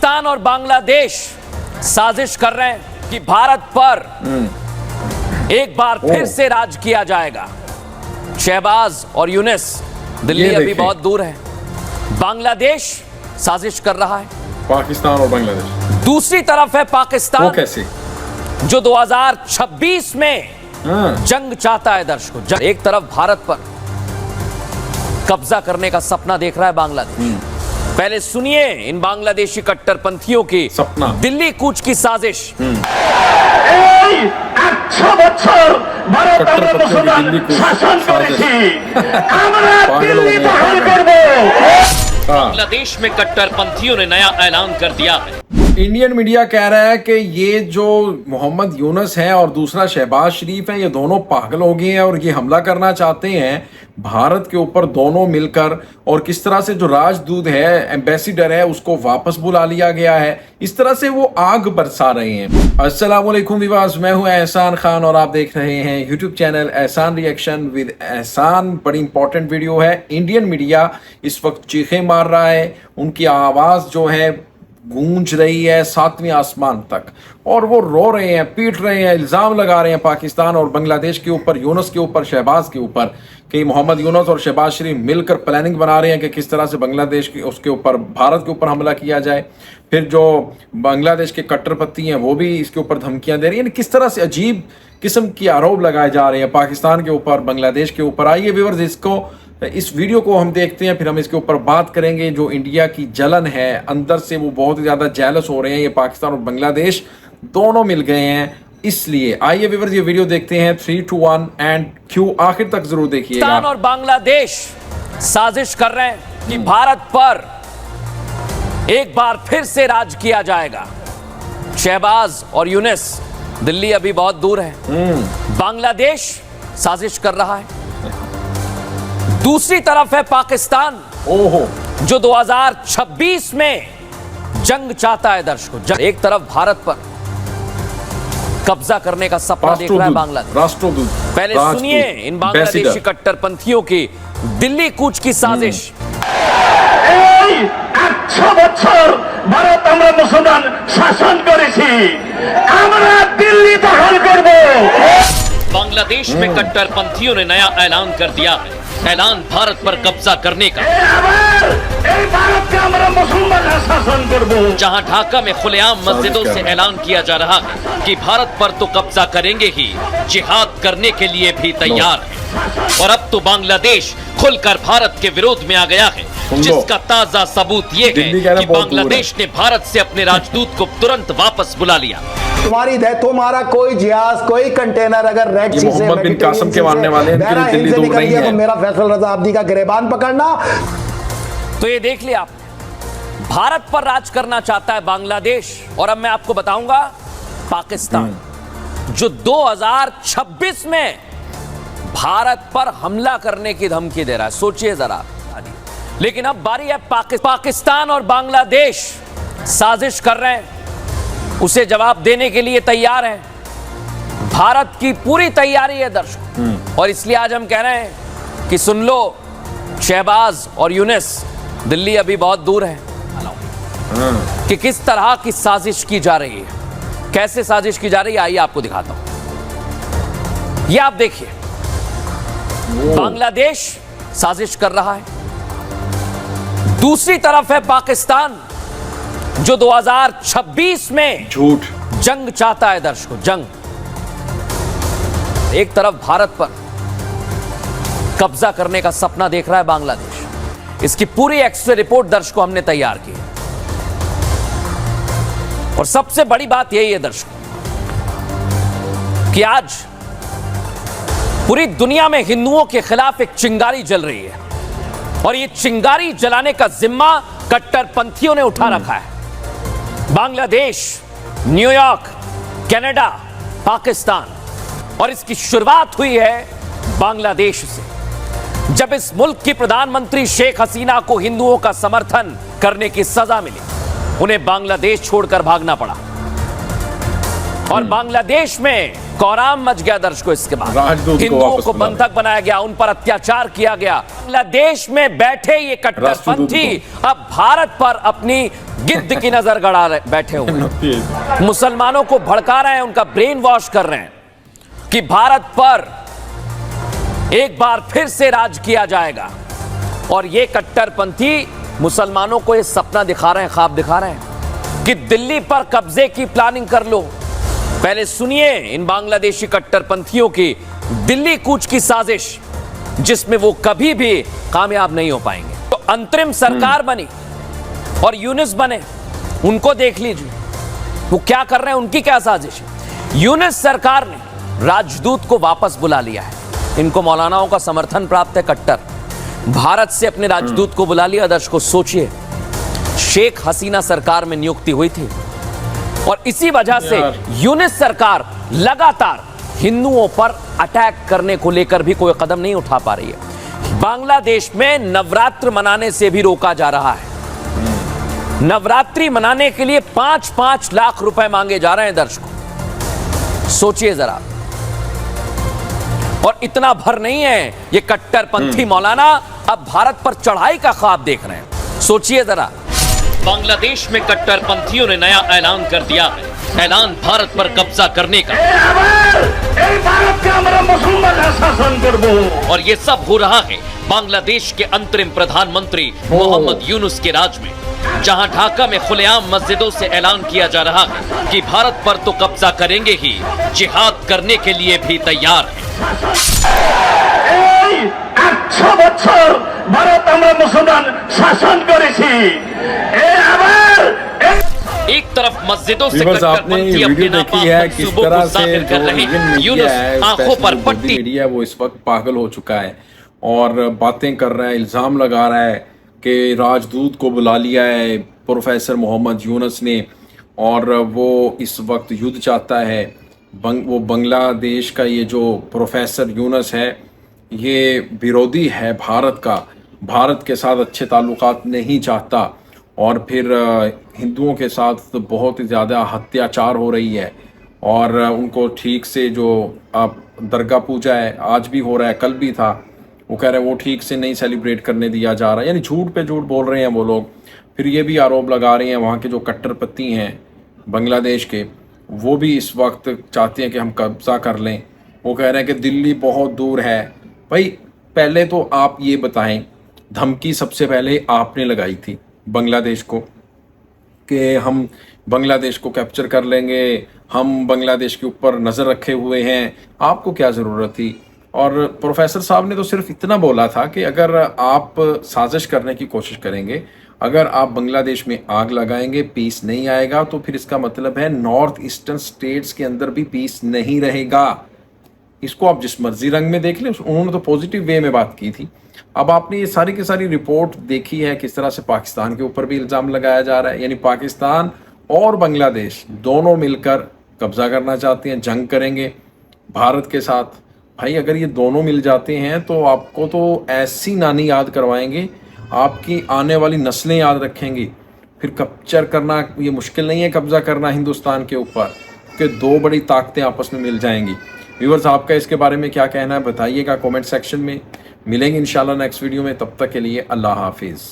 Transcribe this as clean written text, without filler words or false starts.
पाकिस्तान और बांग्लादेश साजिश कर रहे हैं कि भारत पर एक बार फिर से राज किया जाएगा। शहबाज और यूनिस, दिल्ली अभी बहुत दूर है। बांग्लादेश साजिश कर रहा है, पाकिस्तान और बांग्लादेश। दूसरी तरफ है पाकिस्तान, वो कैसे? जो 2026 में जंग चाहता है। दर्शकों, एक तरफ भारत पर कब्जा करने का सपना देख रहा है बांग्लादेश। पहले सुनिए इन बांग्लादेशी कट्टरपंथियों की सपना, दिल्ली कूच की साजिश। बांग्लादेश में कट्टरपंथियों ने नया ऐलान कर दिया है। इंडियन मीडिया कह रहा है कि ये जो मोहम्मद यूनुस है और दूसरा शहबाज शरीफ है, ये दोनों पागल हो गए हैं और ये हमला करना चाहते हैं भारत के ऊपर दोनों मिलकर। और किस तरह से जो राजदूत है, एम्बेसिडर है, उसको वापस बुला लिया गया है। इस तरह से वो आग बरसा रहे हैं। अस्सलाम वालेकुम विवास, मैं हूं एहसान खान और आप देख रहे हैं यूट्यूब चैनल एहसान रिएक्शन विद एहसान। बड़ी इंपॉर्टेंट वीडियो है। इंडियन मीडिया इस वक्त चीखें मार रहा है, उनकी आवाज जो है गूंज रही है सातवीं आसमान तक, और वो रो रहे हैं, पीट रहे हैं, इल्जाम लगा रहे हैं पाकिस्तान और बांग्लादेश के ऊपर, यूनुस के ऊपर, शहबाज के ऊपर, कि मोहम्मद यूनुस और शहबाज शरीफ मिलकर प्लानिंग बना रहे हैं कि किस तरह से बांग्लादेश की उसके ऊपर, भारत के ऊपर हमला किया जाए। फिर जो बांग्लादेश के कट्टरपंथी हैं वो भी इसके ऊपर धमकियां दे रही हैं। किस तरह से अजीब किस्म की आरोप लगाए जा रहे हैं पाकिस्तान के ऊपर, बांग्लादेश के ऊपर। आइए व्यूअर्स, इस वीडियो को हम देखते हैं, फिर हम इसके ऊपर बात करेंगे। जो इंडिया की जलन है अंदर से, वो बहुत ज्यादा जेलस हो रहे हैं। ये पाकिस्तान और बांग्लादेश दोनों मिल गए हैं, इसलिए आइए व्यूअर्स ये वीडियो देखते हैं। 3, 2, 1 एंड क्यू, आखिर तक जरूर देखिएगा। पाकिस्तान और बांग्लादेश साजिश कर रहे हैं कि भारत पर एक बार फिर से राज किया जाएगा। शहबाज और यूनिस, दिल्ली अभी बहुत दूर है। बांग्लादेश साजिश कर रहा है, दूसरी तरफ है पाकिस्तान, जो 2026 में जंग चाहता है। दर्शकों, एक तरफ भारत पर कब्जा करने का सपना देख रहा है बांग्लादेश। राष्ट्रदूत, पहले सुनिए इन बांग्लादेशी कट्टरपंथियों की दिल्ली कूच की साजिश। 100 বছর ভারত আমরা মুসলমান শাসন করেছি, আমরা দিল্লি দখল করব। बांग्लादेश में कट्टरपंथियों ने नया ऐलान कर दिया है। ऐलान भारत पर कब्जा करने का, जहां ढाका में खुलेआम मस्जिदों से ऐलान किया जा रहा है कि भारत पर तो कब्जा करेंगे ही, जिहाद करने के लिए भी तैयार है। और अब तो बांग्लादेश खुलकर भारत के विरोध में आ गया है, जिसका ताजा सबूत ये है कि बांग्लादेश ने भारत से अपने राजदूत को तुरंत वापस बुला लिया। तुम्हारा कोई जहाज, कोई कंटेनर अगर रेड सी से मोहम्मद बिन कासिम के मानने वाले हैं, दिल्ली दूर नहीं है। तो मेरा फैसल रजा अब्दी का गिरबान पकड़ना। तो ये देख लिया, आप भारत पर राज करना चाहता है बांग्लादेश। और अब मैं आपको बताऊंगा पाकिस्तान, जो 2026 में भारत पर हमला करने की धमकी दे रहा है। सोचिए जरा। लेकिन अब बारी है पाकिस्तान और बांग्लादेश साजिश कर रहे हैं, उसे जवाब देने के लिए तैयार है। भारत की पूरी तैयारी है दर्शकों, और इसलिए आज हम कह रहे हैं कि सुन लो, शहबाज और यूनिस, दिल्ली अभी बहुत दूर है, कि किस तरह की साजिश की जा रही है, कैसे साजिश की जा रही है। आइए आपको दिखाता हूं। ये आप देखिए, बांग्लादेश साजिश कर रहा है, दूसरी तरफ है पाकिस्तान, जो 2026 में झूठ जंग चाहता है। दर्शकों, जंग। एक तरफ भारत पर कब्जा करने का सपना देख रहा है बांग्लादेश। इसकी पूरी एक्स-रे रिपोर्ट दर्शकों हमने तैयार की है। और सबसे बड़ी बात यही है दर्शकों, कि आज पूरी दुनिया में हिंदुओं के खिलाफ एक चिंगारी जल रही है, और ये चिंगारी जलाने का जिम्मा कट्टरपंथियों ने उठा रखा है। बांग्लादेश, न्यूयॉर्क, कनाडा, पाकिस्तान, और इसकी शुरुआत हुई है बांग्लादेश से। जब इस मुल्क की प्रधानमंत्री शेख हसीना को हिंदुओं का समर्थन करने की सजा मिली, उन्हें बांग्लादेश छोड़कर भागना पड़ा। और बांग्लादेश में कोहराम मच गया दर्शकों। इसके बाद राजदूत को हिंदुओं वापस को बुला बंधक बनाया गया, उन पर अत्याचार किया गया। बांग्लादेश में बैठे ये कट्टरपंथी अब भारत पर अपनी गिद्ध की नजर गड़ा बैठे हुए हैं। मुसलमानों को भड़का रहे हैं, उनका ब्रेन वॉश कर रहे हैं कि भारत पर एक बार फिर से राज किया जाएगा। और ये कट्टरपंथी मुसलमानों को ये सपना दिखा रहे हैं, ख्वाब दिखा रहे हैं कि दिल्ली पर कब्जे की प्लानिंग कर लो। पहले सुनिए इन बांग्लादेशी कट्टरपंथियों की दिल्ली कूच की साजिश, जिसमें वो कभी भी कामयाब नहीं हो पाएंगे। तो अंतरिम सरकार बनी और यूनुस बने, उनको देख लीजिए वो क्या कर रहे हैं, उनकी क्या साजिश है। यूनुस सरकार ने राजदूत को वापस बुला लिया है। इनको मौलानाओं का समर्थन प्राप्त है, कट्टर भारत से अपने राजदूत को बुला लिया। दर्शकों सोचिए, शेख हसीना सरकार में नियुक्ति हुई थी और इसी वजह से यूनुस सरकार लगातार हिंदुओं पर अटैक करने को लेकर भी कोई कदम नहीं उठा पा रही है। बांग्लादेश में नवरात्र मनाने से भी रोका जा रहा है। नवरात्रि मनाने के लिए 5-5 लाख रुपए मांगे जा रहे हैं। दर्शकों सोचिए जरा, और इतना भर नहीं है ये कट्टरपंथी मौलाना अब भारत पर चढ़ाई का ख्वाब देख रहे हैं। सोचिए जरा, बांग्लादेश में कट्टरपंथियों ने नया ऐलान कर दिया है, ऐलान भारत पर कब्जा करने का। और ये सब हो रहा है बांग्लादेश के अंतरिम प्रधानमंत्री मोहम्मद यूनुस के राज में, जहां ढाका में खुलेआम मस्जिदों से ऐलान किया जा रहा है कि भारत पर तो कब्जा करेंगे ही, जिहाद करने के लिए भी तैयार है। 800 বছর ভারত আমরা মুসলমান শাসন করেছি। एक तरफ मस्जिदों से व्यूअर्स, आपने कट्टरपंथी अपने वीडियो देखी है नापाक किस मंसूबों तरह को से जाहिर जो कर रहे इंडियन हैं। मीडिया यूनुस है, आंखों पर स्पेशली पट्टी मीडिया, वो इस वक्त पागल हो चुका है और बातें कर रहा है, इल्जाम लगा रहा है कि राजदूत को बुला लिया है प्रोफेसर मोहम्मद यूनुस ने और वो इस वक्त युद्ध चाहता है। वो बांग्लादेश का ये जो प्रोफेसर यूनुस है ये विरोधी है भारत का, भारत के साथ अच्छे ताल्लुकात नहीं चाहता और फिर हिंदुओं के साथ बहुत ही ज़्यादा अत्याचार हो रही है और उनको ठीक से जो आप दरगाह पूजा है आज भी हो रहा है, कल भी था, वो कह रहे हैं वो ठीक से नहीं सेलिब्रेट करने दिया जा रहा है। यानी झूठ पे झूठ बोल रहे हैं वो लोग। फिर ये भी आरोप लगा रहे हैं वहाँ के जो कट्टरपंथी हैं बांग्लादेश के, वो भी इस वक्त चाहते हैं कि हम कब्जा कर लें। वो कह रहे हैं कि दिल्ली बहुत दूर है। भाई पहले तो आप ये बताएं, धमकी सबसे पहले आपने लगाई थी बांग्लादेश को कि हम बांग्लादेश को कैप्चर कर लेंगे, हम बांग्लादेश के ऊपर नज़र रखे हुए हैं, आपको क्या ज़रूरत थी। और प्रोफेसर साहब ने तो सिर्फ इतना बोला था कि अगर आप साजिश करने की कोशिश करेंगे, अगर आप बांग्लादेश में आग लगाएंगे, पीस नहीं आएगा, तो फिर इसका मतलब है नॉर्थ ईस्टर्न स्टेट्स के अंदर भी पीस नहीं रहेगा। इसको आप जिस मर्जी रंग में देख लें, उन्होंने तो पॉजिटिव वे में बात की थी। अब आपने ये सारी की सारी रिपोर्ट देखी है किस तरह से पाकिस्तान के ऊपर भी इल्ज़ाम लगाया जा रहा है। यानी पाकिस्तान और बांग्लादेश दोनों मिलकर कब्जा करना चाहते हैं, जंग करेंगे भारत के साथ। भाई अगर ये दोनों मिल जाते हैं तो आपको तो ऐसी नानी याद करवाएंगे, आपकी आने वाली नस्लें याद रखेंगी। फिर कैप्चर करना ये मुश्किल नहीं है, कब्जा करना हिंदुस्तान के ऊपर, कि दो बड़ी ताकतें आपस में मिल जाएंगी। व्यूअर्स, आपका इसके बारे में क्या कहना है बताइएगा कमेंट सेक्शन में। मिलेंगे इंशाल्लाह नेक्स्ट वीडियो में, तब तक के लिए अल्लाह हाफिज़।